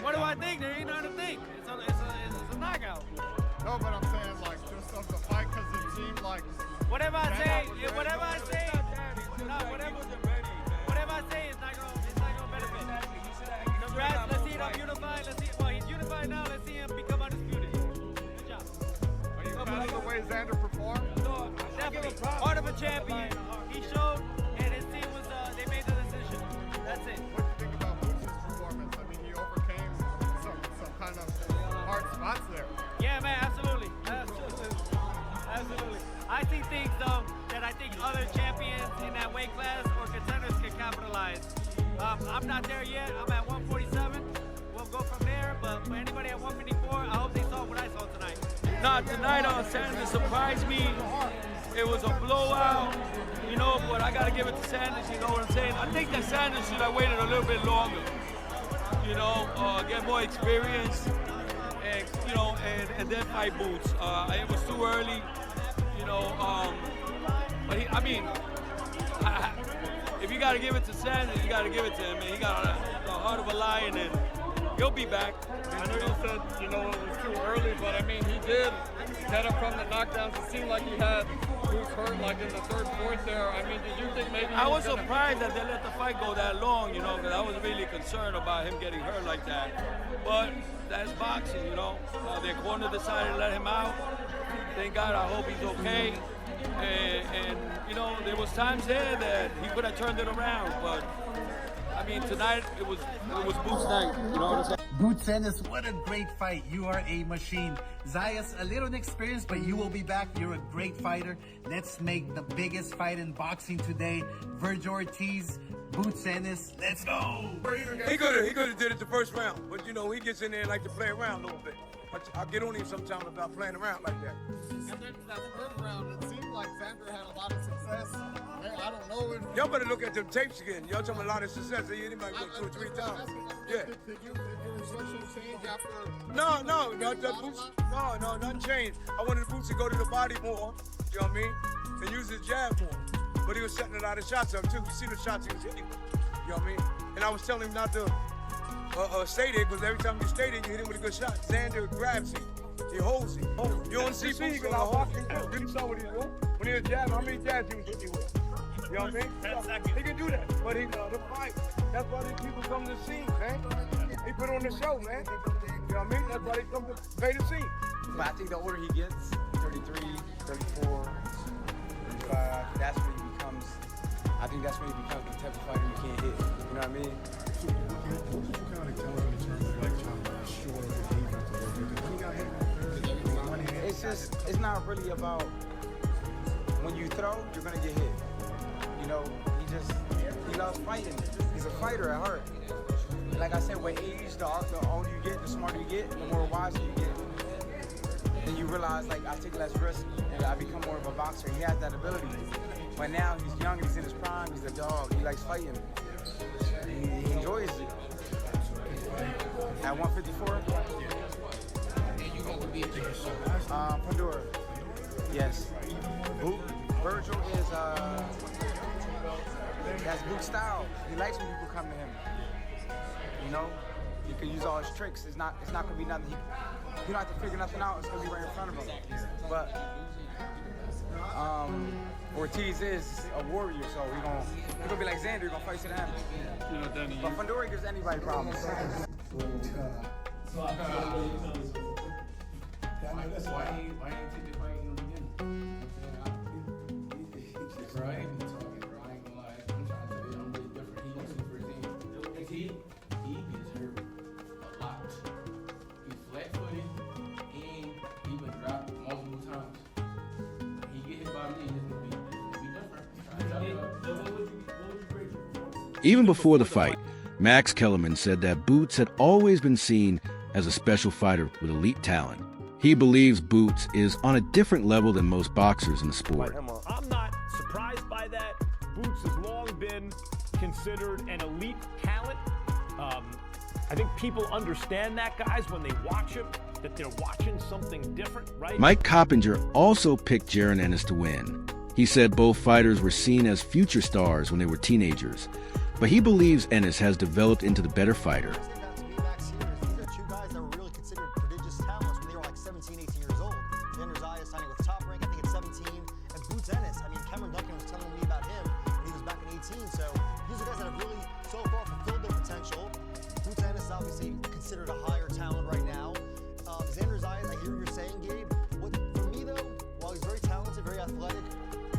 What do I think? There ain't nothing to think. It's a knockout. No, but I'm saying like just of the fight because it seemed like. Whatever I say, no, whatever I say is not gonna benefit. Congrats. Let's see him unified. Well, he's unified now. Let's see him become undisputed. Good job. Are you proud of the way Xander performed? No, definitely. Part of a champion. He showed, and his team was. They made the decision. That's it. What do you think about Boots' performance? I mean, he overcame some kind of hard spots there. Yeah, man, absolutely. I see things though that I think other champions in that weight class or contenders can capitalize. I'm not there yet. I'm at 147. We'll go from there. But for anybody at 154, I hope they saw what I saw tonight. Not tonight on Sanders surprised me. It was a blowout, you know, but I got to give it to Sanders, you know what I'm saying? I think that Sanders should have waited a little bit longer, you know, get more experience, and, you know, and then fight Boots. It was too early, you know, but I mean, if you got to give it to Sanders, you got to give it to him, and he got a heart of a lion, and he'll be back. I know you said, you know, it was too early, but I mean, he did get up from the knockdowns. It seemed like he had Boots hurt like in the third, fourth there. I mean, did you think maybe I was surprised that they let the fight go that long, you know, because I was really concerned about him getting hurt like that. But that's boxing, you know. Their corner decided to let him out. Thank God, I hope he's okay. And you know, there was times there that he could have turned it around, but I mean, tonight it was Boots' night, you know what I'm saying? Boots Ennis, what a great fight. You are a machine. Zayas, a little inexperienced, but you will be back. You're a great fighter. Let's make the biggest fight in boxing today. Virgil Ortiz, Boots Ennis, let's go. He could have did it the first round, but you know, he gets in there and like to play around a little bit. I'll get on him sometime about playing around like that. And then that third round, it seemed like Xander had a lot of success. I don't know if... Y'all better look at the tapes again. Y'all talking a lot of success. He might go 2 or 3 times. Yeah. Did your instructions change after... No, nothing changed. I wanted the Boots to go to the body more, you know what I mean? And use his jab more. But he was setting a lot of shots up too. You see the shots he was hitting, you know what I mean? And I was telling him not to stay there, because every time you stay there, you hit him with a good shot. Xander grabs him. He holds him. You don't see me because I walked him through. You saw what he was doing? When he was jabbing, how many jabs he was hitting with? You know what I mean? 10 seconds. He can do that, but he the fight. That's why these people come to the scene, man. He put on the show, man. You know what I mean? That's why they come to pay the scene. But I think the older he gets, 33, 34, 35, that's when he becomes, I think that's when he becomes the type of fighter you can't hit. You know what I mean? So what you kind of tell him in terms of like trying to shore the defense a little bit? Because when he got hit, it's just, it's not really about, when you throw, you're going to get hit. You know, he loves fighting. He's a fighter at heart. And like I said, with age, the older you get, the smarter you get, the more wiser you get. Then you realize, like, I take less risk and I become more of a boxer. He has that ability. But now he's young, he's in his prime, he's a dog, he likes fighting. He enjoys it. At 154? Pandora. Yes. Virgil is, that's Boot's style. He likes when people come to him. You know, you can use all his tricks. It's not gonna be nothing. You don't have to figure nothing out. It's gonna be right in front of him. But Ortiz is a warrior, so he's gonna be like Xander. He's gonna fight to the end. You know, Danny, But Pandora gives anybody problems. Why ain't take the fight in the beginning? Bro, I ain't been talking, bro. I ain't gonna lie. I'm trying to tell you, I'm really different. He gonna see for his team. Cause he gets hurt a lot. He's flat-footed and he been dropped multiple times. He get hit by me, it's gonna be different. I'm trying to tell you. What would you rate your performance? Even before the fight, Max Kellerman said that Boots had always been seen as a special fighter with elite talent. He believes Boots is on a different level than most boxers in the sport. I'm not surprised by that. Boots has long been considered an elite talent. I think people understand that, guys, when they watch him, that they're watching something different, right? Mike Coppinger also picked Jaron Ennis to win. He said both fighters were seen as future stars when they were teenagers, but he believes Ennis has developed into the better fighter. obviously considered a higher talent right now. Xander Zayas, I hear what you're saying, Gabe. For me, though, while he's very talented, very athletic,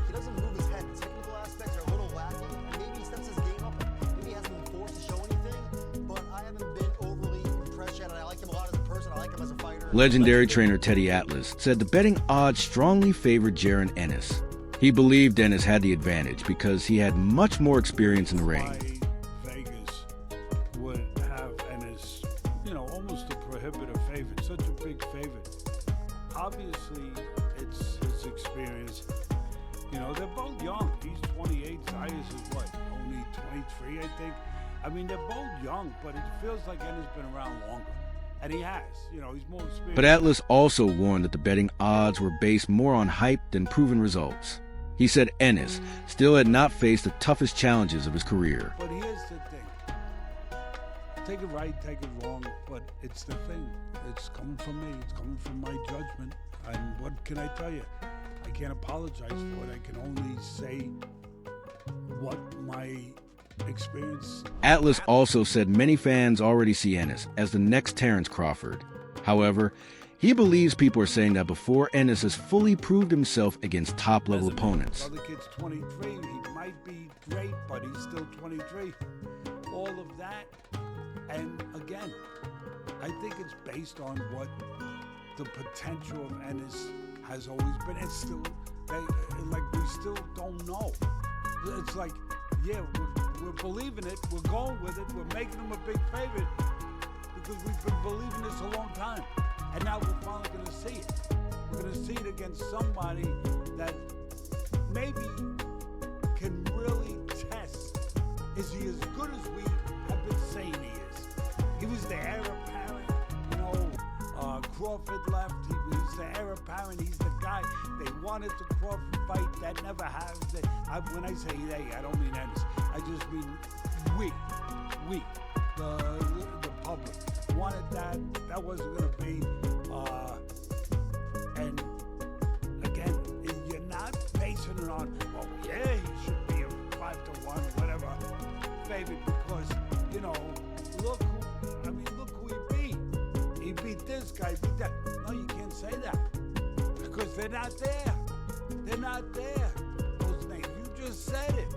he doesn't move his head. The technical aspects are a little lacking. And maybe he steps his game up. Maybe he hasn't been forced to show anything. But I haven't been overly impressed yet. And I like him a lot as a person. I like him as a fighter. Legendary trainer Teddy Atlas said the betting odds strongly favored Jaron Ennis. He believed Ennis had the advantage because he had much more experience in the ring. Vegas would have Ennis, almost a prohibitive favorite, such a big favorite. Obviously, it's his experience. They're both young. He's 28. Zayas is what, only 23, I think. I mean, they're both young, but it feels like Ennis been around longer. And he has, he's more experienced. But Atlas also warned that the betting odds were based more on hype than proven results. He said Ennis still had not faced the toughest challenges of his career. But here's the thing. Take it right, take it wrong, but it's the thing. It's coming from me. It's coming from my judgment. And what can I tell you? I can't apologize for it. I can only say what my experience. Atlas also said many fans already see Ennis as the next Terrence Crawford. However, he believes people are saying that before Ennis has fully proved himself against top-level opponents. The other kid's 23. He might be great, but he's still 23. All of that. And again, I think it's based on what the potential of Ennis has always been. It's still, we still don't know. It's like, yeah, we're believing it. We're going with it. We're making him a big favorite because we've been believing this a long time. And now we're finally going to see it. We're going to see it against somebody that maybe can really test. Is he as good as we have been saying he is? He was the heir apparent. Crawford left. He was the heir apparent. He's the guy. They wanted the Crawford fight. That never happened. When I say they, I don't mean Ennis. I just mean we, the public wanted that. That wasn't going to be. And again, you're not basing it on, yeah, he should be a 5-1 or whatever favorite because, look who he beat. He beat this guy, beat that. No, you can't say that because they're not there. They're not there. Those names. You just said it.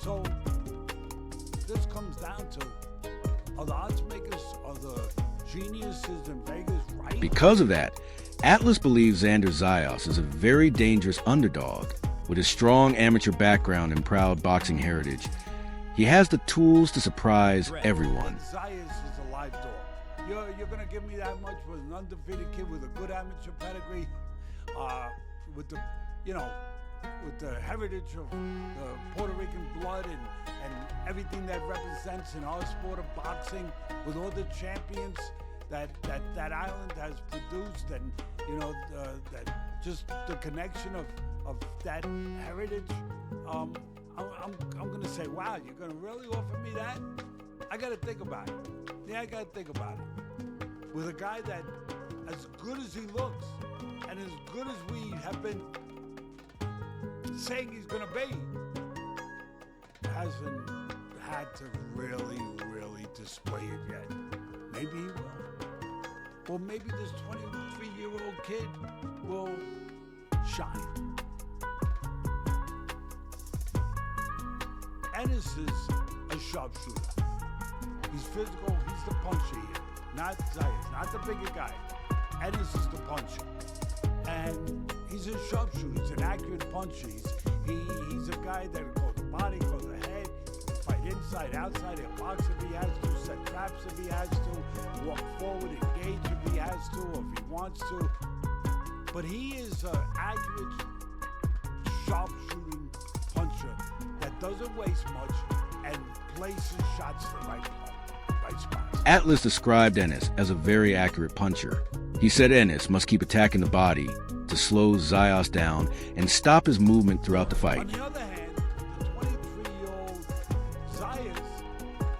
So this comes down to, are the odds makers, are the geniuses in Vegas right? Because of that, Atlas believes Xander Zayas is a very dangerous underdog. With his strong amateur background and proud boxing heritage, he has the tools to surprise everyone. Zayas is a live dog. You're going to give me that much with an undefeated kid with a good amateur pedigree, with the heritage of the Puerto Rican blood and everything that represents in our sport of boxing, with all the champions that island has produced, and that just the connection of that heritage. I'm gonna say, wow, you're gonna really offer me that? I gotta think about it. Yeah, I gotta think about it. With a guy that, as good as he looks, and as good as we have been saying he's gonna be, hasn't had to really display it yet. Maybe he will. Or maybe this 23-year-old kid will shine. Ennis is a sharpshooter. He's physical, he's the puncher here. Not Zayas, not the bigger guy. Ennis is the puncher. And he's a sharpshooter, he's an accurate puncher. He's a guy that goes the body, goes the head, fight inside, outside, he'll box if he has to, set traps if he has to, walk forward, engage if he has to, or if he wants to. But he is an accurate, sharpshooting puncher that doesn't waste much and places shots to the right spots. Atlas described Ennis as a very accurate puncher. He said Ennis must keep attacking the body to slow Zayas down and stop his movement throughout the fight. On the other hand, the 23-year-old Zayas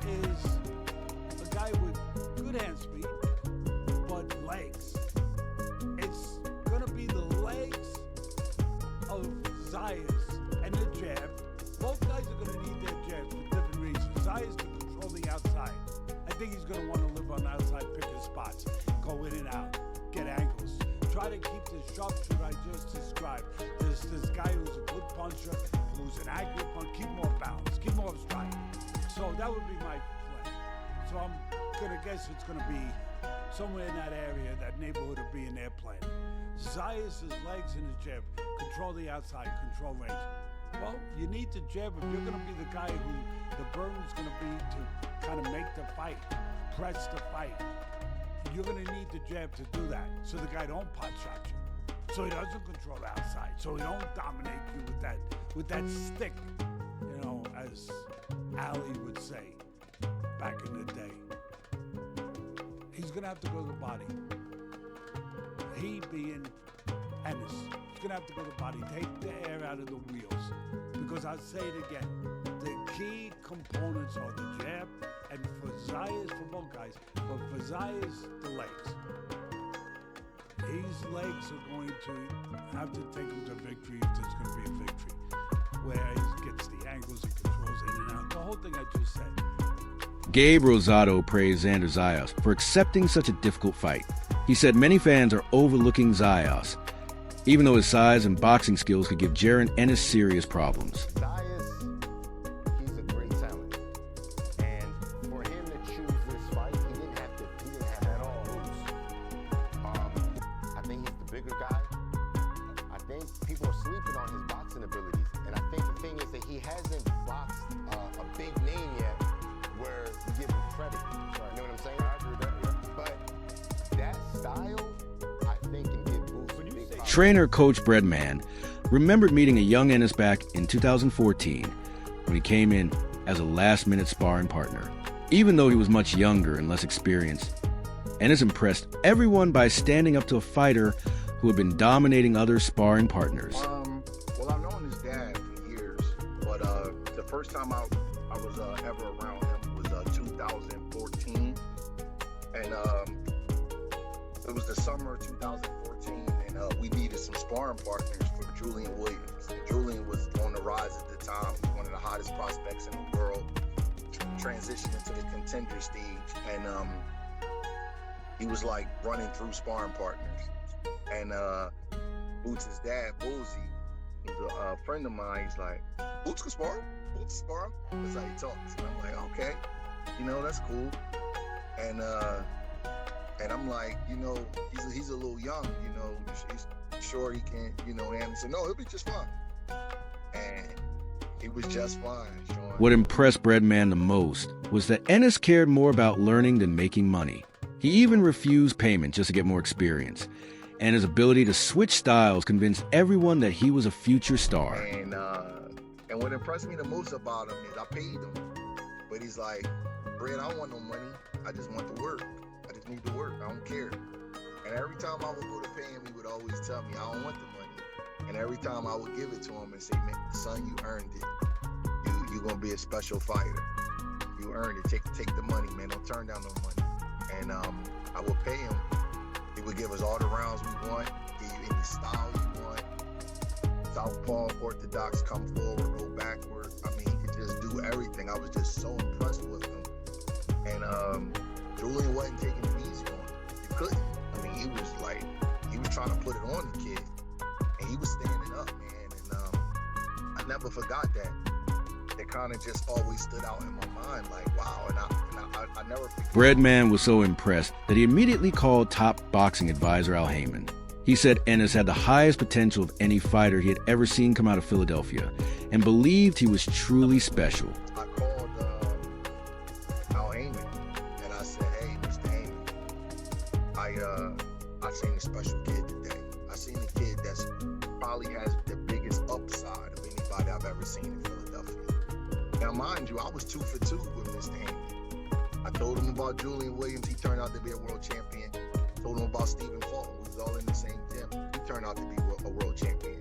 is a guy with good hand speed, but legs. It's going to be the legs of Zayas and the jab. Both guys are going to need their jabs for different reasons. Zayas to control the outside. I think he's going to want to live on the outside, pick his spots, go in and out, get angles. Try to keep the sharpshooter I just described. There's this guy who's a good puncher, who's an accurate puncher. Keep him off balance, keep him off strike. So that would be my play. So I'm going to guess it's going to be somewhere in that area, that neighborhood of being their plan. Zayas' legs and his jab, control the outside, control range. Well, you need the jab if you're going to be the guy who the burden's going to be to kind of make the fight, press the fight. You're going to need the jab to do that, so the guy don't pot shot you, so he doesn't control the outside, so he don't dominate you with that stick, you know, as Ali would say back in the day. He's going to have to go to the body. He being Ennis, he's going to have to go to the body, take the air out of the wheels, because I'll say it again, the key components are the jab, and for Zayas, for both guys, but for Zayas, the legs. His legs are going to have to take him to victory if there's going to be a victory, where he gets the angles and controls in and out, the whole thing I just said. Gabe Rosado praised Xander Zayas for accepting such a difficult fight. He said many fans are overlooking Zayas, even though his size and boxing skills could give Jaron Ennis serious problems. Zayas, he's a great talent. And for him to choose this fight, he didn't have at all lose. I think he's the bigger guy. I think people are sleeping on his boxing abilities. And I think the thing is that he hasn't boxed a big name yet where you give him credit. You know what I'm saying? I agree with that, yeah. But that style, I think, can give boosts big power. Trainer Coach Breadman remembered meeting a young Ennis back in 2014 when he came in as a last-minute sparring partner. Even though he was much younger and less experienced, Ennis impressed everyone by standing up to a fighter who had been dominating other sparring partners. Well, I've known his dad for years, but the first time I was ever around him was 2014, and it was the summer of 2014, and we needed some sparring partners for Julian Williams. And Julian was on the rise at the time, one of the hottest prospects in the world, transitioned into the contender stage, and he was like running through sparring partners. And Boots' dad, Boozy, he's a friend of mine. He's like, Boots can spar? Boots spar? That's how he talks. And I'm like, okay, you know, that's cool. And I'm like, you know, he's a little young, you know, he's sure he can, you know, and he said, no, he'll be just fine. And he was just fine, Sean. What impressed Breadman the most was that Ennis cared more about learning than making money. He even refused payment just to get more experience. And his ability to switch styles convinced everyone that he was a future star. And what impressed me the most about him is I paid him. But he's like, Brad, I don't want no money. I just want to work. I just need to work. I don't care. And every time I would go to pay him, he would always tell me, I don't want the money. And every time I would give it to him and say, man, son, you earned it. You're going to be a special fighter. You earned it. Take the money, man. Don't turn down no money. And I would pay him. He would give us all the rounds we want, give you any style you want. Southpaw, orthodox, come forward, go backward. I mean, he could just do everything. I was just so impressed with him. And Julian wasn't taking it easy on him. You couldn't. I mean, he was trying to put it on the kid. And he was standing up, man. And I never forgot that. It kind of just always stood out in my mind, like, wow. And I never forget. Breadman was so impressed that he immediately called top boxing advisor Al Heyman. He said Ennis had the highest potential of any fighter he had ever seen come out of Philadelphia and believed he was truly special. I called Al Heyman and I said, hey, Mr. Heyman, I seen a special kid today. I seen a kid that's probably has the biggest upside of anybody I've ever seen in Philadelphia. Now, mind you, I was 2 for 2 with Mr. Heyman. I told him about Julian Williams. He turned out to be a world champion. Told him about Stephen Fulton, who was all in the same gym. He turned out to be a world champion.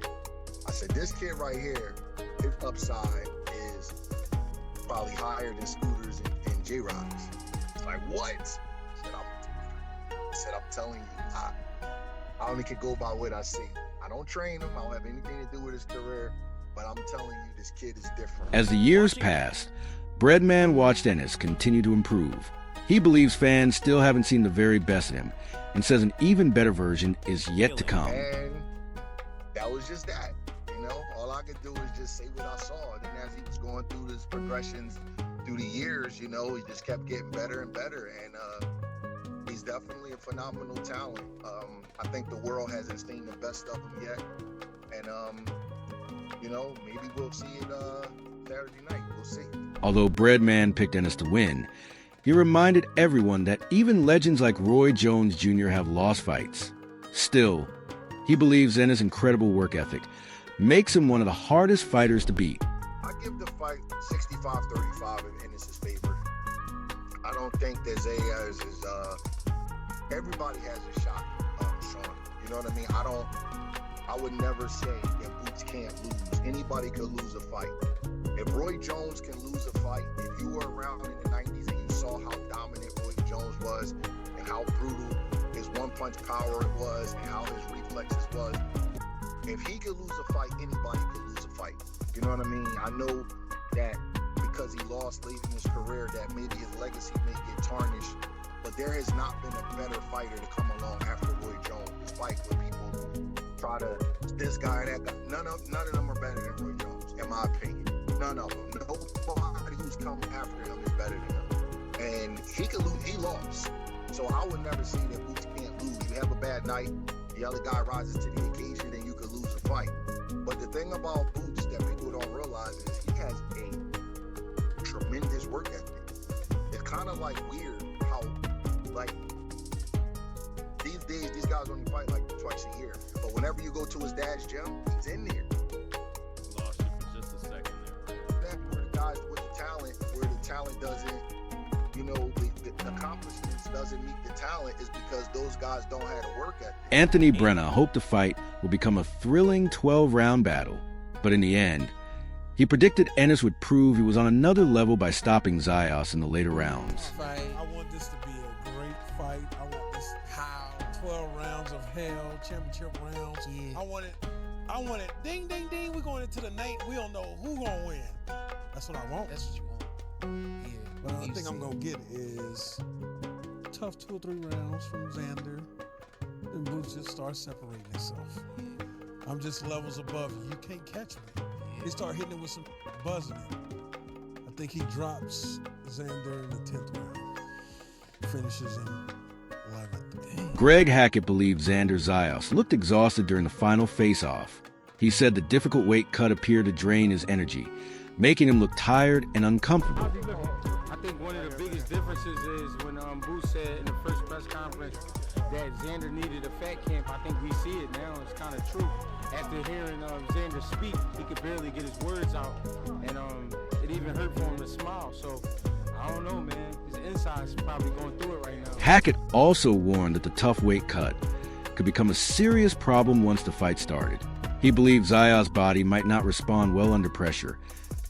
I said, this kid right here, his upside is probably higher than Scooters and J-Rocks. It's like, what? I said, I'm telling you, I only can go by what I see. I don't train him. I don't have anything to do with his career. But I'm telling you, this kid is different. As the years passed, Breadman watched Ennis continue to improve. He believes fans still haven't seen the very best of him and says an even better version is yet to come. And that was just that. You know, all I could do is just say what I saw. And then as he was going through his progressions through the years, you know, he just kept getting better and better. And he's definitely a phenomenal talent. I think the world hasn't seen the best of him yet. And, you know, maybe we'll see it Saturday night. We'll see. Although Breadman picked Ennis to win, he reminded everyone that even legends like Roy Jones Jr. have lost fights. Still, he believes Ennis' incredible work ethic makes him one of the hardest fighters to beat. I give the fight 65-35 in Ennis' favor. I don't think that Zayas is, everybody has a shot, Sean. You know what I mean? I would never say that Boots can't lose. Anybody could lose a fight. If Roy Jones can lose a fight, if you were around in the 90s and you saw how dominant Roy Jones was and how brutal his one-punch power it was and how his reflexes was, if he could lose a fight, anybody could lose a fight. You know what I mean? I know that because he lost late in his career that maybe his legacy may get tarnished, but there has not been a better fighter to come along after Roy Jones. Despite what people try to, this guy, that guy, none of them are better than Roy Jones, in my opinion. None of them. Nobody who's come after him is better than him. And he could lose, he lost. So I would never say that Boots can't lose. You have a bad night, the other guy rises to the occasion, and you could lose a fight. But the thing about Boots that people don't realize is he has a tremendous work ethic. It's kind of like weird how, like, these days, these guys only fight like twice a year. But whenever you go to his dad's gym, he's in there. Lost you for just a second there. Where the guys with the talent doesn't, you know, the accomplishments doesn't meet the talent is because those guys don't have the work ethic. Anthony Brena hoped the fight will become a thrilling 12-round battle, but in the end, he predicted Ennis would prove he was on another level by stopping Zayas in the later rounds. I want this to be a great fight. I want this 12 rounds of hell, championship rounds. Yeah. I want it. Ding, ding, ding. We're going into the night. We don't know who's gonna win. That's what I want. That's what you want. Yeah. But I think I'm gonna get is tough 2 or 3 rounds from Xander. Then Boots just starts separating himself. Yeah. I'm just levels above you. You can't catch me. Yeah. He start hitting it with some buzzing. I think he drops Xander in the 10th round. Finishes in 11th. Damn. Greg Hackett believed Xander Zayas looked exhausted during the final face-off. He said the difficult weight cut appeared to drain his energy, making him look tired and uncomfortable. I think one of the biggest differences is when Boots said in the first press conference that Xander needed a fat camp. I think we see it now. It's kind of true. After hearing Xander speak, he could barely get his words out, and it even hurt for him to smile. So I don't know, man. His inside's probably going through it right now. Hackett also warned that the tough weight cut could become a serious problem once the fight started. He believed Zayas' body might not respond well under pressure,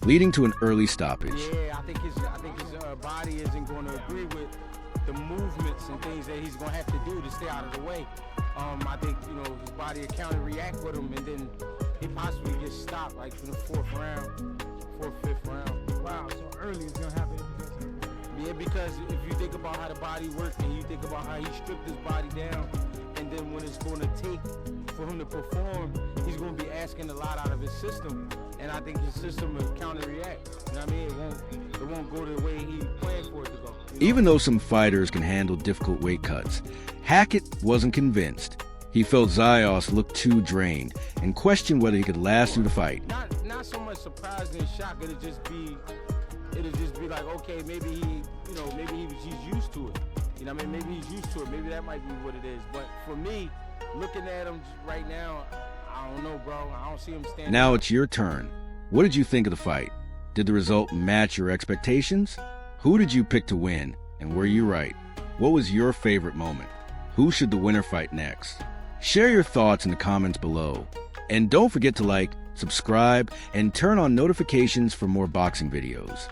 leading to an early stoppage. Yeah, I think his body isn't going to agree with the movements and things that he's going to have to do to stay out of the way. I think, you know, his body will counter-react with him, and then he possibly gets stopped, like from the 4th round, 4th, 5th round. Wow, so early it's going to happen. Yeah, because if you think about how the body works and you think about how he stripped his body down, and then when it's going to take for him to perform, he's going to be asking a lot out of his system, and I think his system will counter-react. You know what I mean? It won't go the way he planned for it to go. You know? Even though some fighters can handle difficult weight cuts, Hackett wasn't convinced. He felt Zayas looked too drained and questioned whether he could last through the fight. Not so much surprised and shocked. It'll just be like, okay, maybe he's used to it. You know what I mean? Maybe he's used to it. Maybe that might be what it is. But for me, looking at him right now, I don't know, bro. I don't see him standing. Now it's your turn. What did you think of the fight? Did the result match your expectations? Who did you pick to win? And were you right? What was your favorite moment? Who should the winner fight next? Share your thoughts in the comments below. And don't forget to like, subscribe, and turn on notifications for more boxing videos.